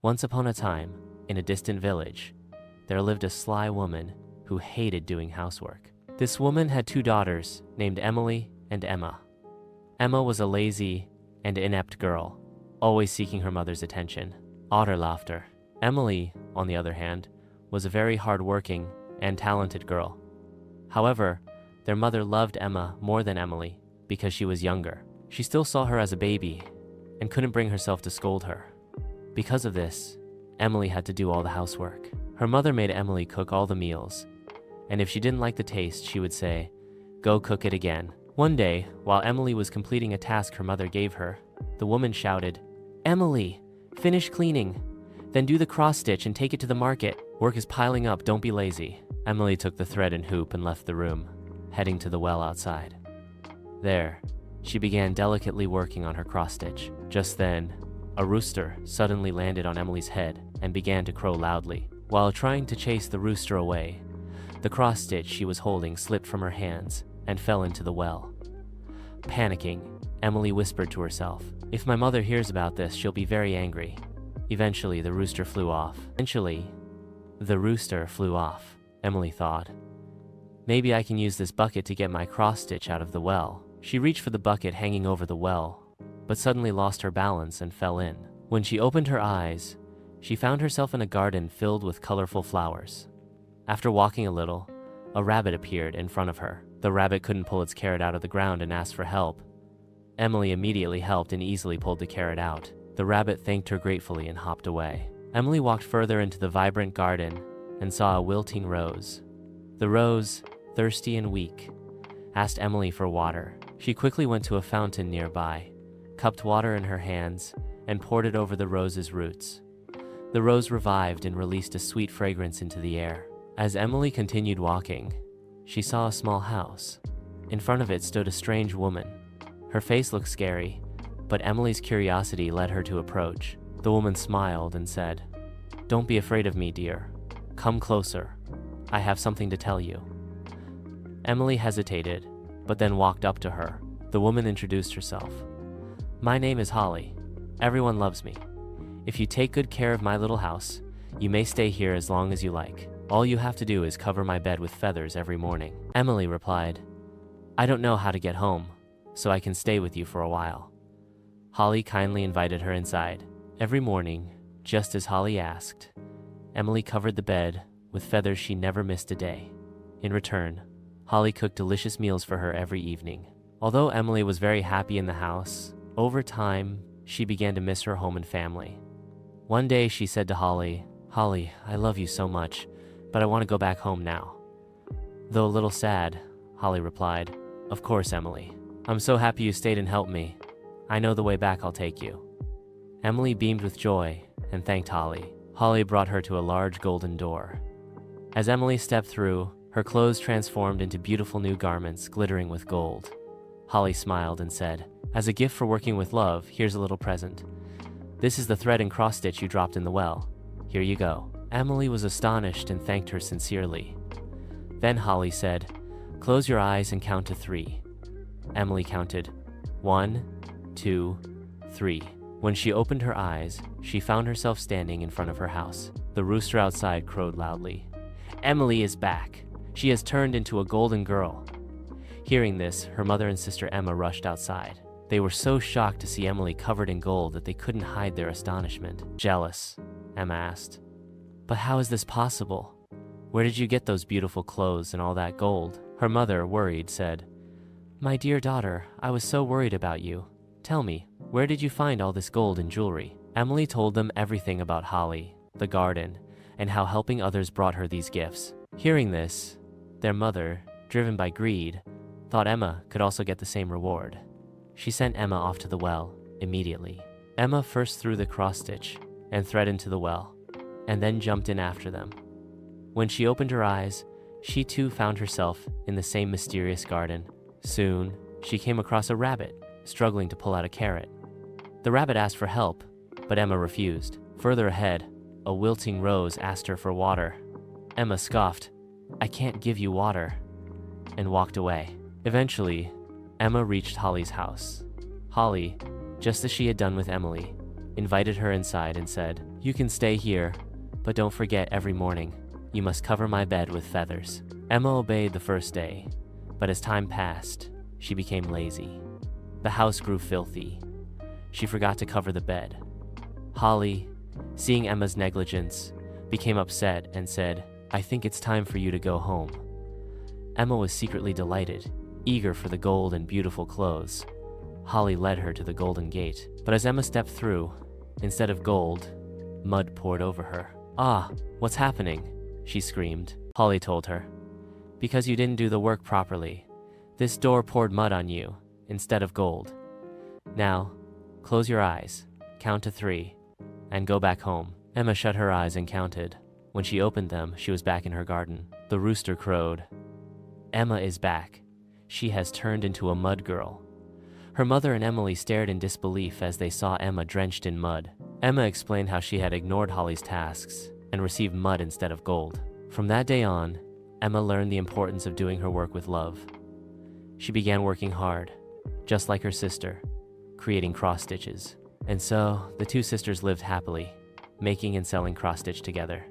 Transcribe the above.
Once upon a time, in a distant village, there lived a sly woman who hated doing housework. This woman had two daughters named Emily and Emma. Emma was a lazy and inept girl, always seeking her mother's attention. Otter laughter. Emily, on the other hand, was a very hard-working and talented girl. However, their mother loved Emma more than Emily because she was younger. She still saw her as a baby and couldn't bring herself to scold her. Because of this, Emily had to do all the housework. Her mother made Emily cook all the meals, and if she didn't like the taste, she would say, "Go cook it again." One day, while Emily was completing a task her mother gave her, the woman shouted, "Emily, finish cleaning, then do the cross-stitch and take it to the market. Work is piling up, don't be lazy." Emily took the thread and hoop and left the room, heading to the well outside. There, she began delicately working on her cross-stitch. Just then, a rooster suddenly landed on Emily's head and began to crow loudly. While trying to chase the rooster away, the cross-stitch she was holding slipped from her hands and fell into the well. Panicking, Emily whispered to herself, "If my mother hears about this, she'll be very angry." Eventually, the rooster flew off. Emily thought, "Maybe I can use this bucket to get my cross-stitch out of the well." She reached for the bucket hanging over the well, but suddenly lost her balance and fell in. When she opened her eyes, she found herself in a garden filled with colorful flowers. After walking a little, a rabbit appeared in front of her. The rabbit couldn't pull its carrot out of the ground and asked for help. Emily immediately helped and easily pulled the carrot out. The rabbit thanked her gratefully and hopped away. Emily walked further into the vibrant garden and saw a wilting rose. The rose, thirsty and weak, asked Emily for water. She quickly went to a fountain nearby, cupped water in her hands, and poured it over the rose's roots. The rose revived and released a sweet fragrance into the air. As Emily continued walking, she saw a small house. In front of it stood a strange woman. Her face looked scary, but Emily's curiosity led her to approach. The woman smiled and said, "Don't be afraid of me, dear. Come closer. I have something to tell you." Emily hesitated, but then walked up to her. The woman introduced herself. "My name is Holly. Everyone loves me. If you take good care of my little house, you may stay here as long as you like. All you have to do is cover my bed with feathers every morning." Emily replied, "I don't know how to get home, so I can stay with you for a while." Holly kindly invited her inside. Every morning, just as Holly asked, Emily covered the bed with feathers she never missed a day. In return, Holly cooked delicious meals for her every evening. Although Emily was very happy in the house, over time, she began to miss her home and family. One day she said to Holly, "Holly, I love you so much, but I want to go back home now." Though a little sad, Holly replied, "Of course, Emily. I'm so happy you stayed and helped me. I know the way back, I'll take you." Emily beamed with joy and thanked Holly. Holly brought her to a large golden door. As Emily stepped through, her clothes transformed into beautiful new garments glittering with gold. Holly smiled and said, "As a gift for working with love, here's a little present. This is the thread and cross-stitch you dropped in the well. Here you go." Emily was astonished and thanked her sincerely. Then Holly said, "Close your eyes and count to 3. Emily counted 1, 2, 3. When she opened her eyes, she found herself standing in front of her house. The rooster outside crowed loudly. "Emily is back. She has turned into a golden girl." Hearing this, her mother and sister Emma rushed outside. They were so shocked to see Emily covered in gold that they couldn't hide their astonishment. "Jealous?" Emma asked. "But how is this possible? Where did you get those beautiful clothes and all that gold?" Her mother, worried, said, "My dear daughter, I was so worried about you. Tell me, where did you find all this gold and jewelry?" Emily told them everything about Holly, the garden, and how helping others brought her these gifts. Hearing this, their mother, driven by greed, thought Emma could also get the same reward. She sent Emma off to the well immediately. Emma first threw the cross-stitch and thread into the well, and then jumped in after them. When she opened her eyes, she too found herself in the same mysterious garden. Soon, she came across a rabbit, struggling to pull out a carrot. The rabbit asked for help, but Emma refused. Further ahead, a wilting rose asked her for water. Emma scoffed, "I can't give you water," and walked away. Eventually, Emma reached Holly's house. Holly, just as she had done with Emily, invited her inside and said, You can stay here, but don't forget every morning, you must cover my bed with feathers. Emma obeyed the first day, but as time passed, she became lazy. The house grew filthy. She forgot to cover the bed. Holly, seeing Emma's negligence, became upset and said, "I think it's time for you to go home." Emma was secretly delighted, eager for the gold and beautiful clothes. Holly led her to the golden gate, but as Emma stepped through, instead of gold, mud poured over her. "Ah, what's happening?" she screamed. Holly told her, "Because you didn't do the work properly. This door poured mud on you, instead of gold. Now, close your eyes, count to 3, and go back home." Emma shut her eyes and counted. When she opened them, she was back in her garden. The rooster crowed. Emma is back. She has turned into a mud girl. Her mother and Emily stared in disbelief as they saw Emma drenched in mud. Emma explained how she had ignored Holly's tasks and received mud instead of gold. From that day on, Emma learned the importance of doing her work with love. She began working hard, just like her sister, creating cross stitches. And so, the two sisters lived happily, making and selling cross stitch together.